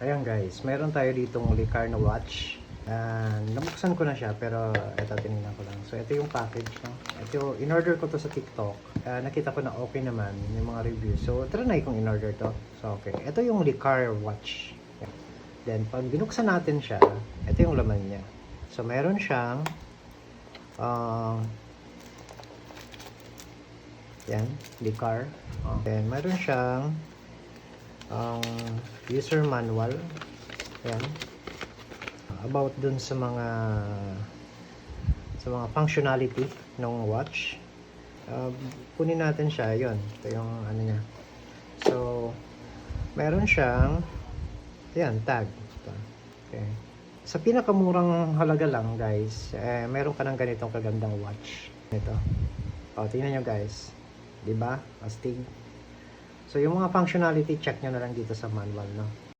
Ayan guys, meron tayo ditong Licar na watch. Nabuksan ko na siya pero ito tinignan ko lang. So ito yung package, no? Ito, in-order ko to sa TikTok. Nakita ko na okay naman yung mga reviews. So trinay kong in-order to. So okay. Ito yung Licar watch. Then pag binuksan natin siya, ito yung laman niya. So meron siyang yan, Licar. Then meron siyang user manual. Yan. About dun sa mga functionality ng watch. Kunin natin siya, yun. Ito yung ano niya. So, meron siyang yan, tag. Ito. Okay. Sa pinakamurang halaga lang, guys, meron ka ng ganitong kagandang watch. Ito. Tingnan nyo, guys. Diba? Astig. So, yung mga functionality, check nyo na lang dito sa manual, no?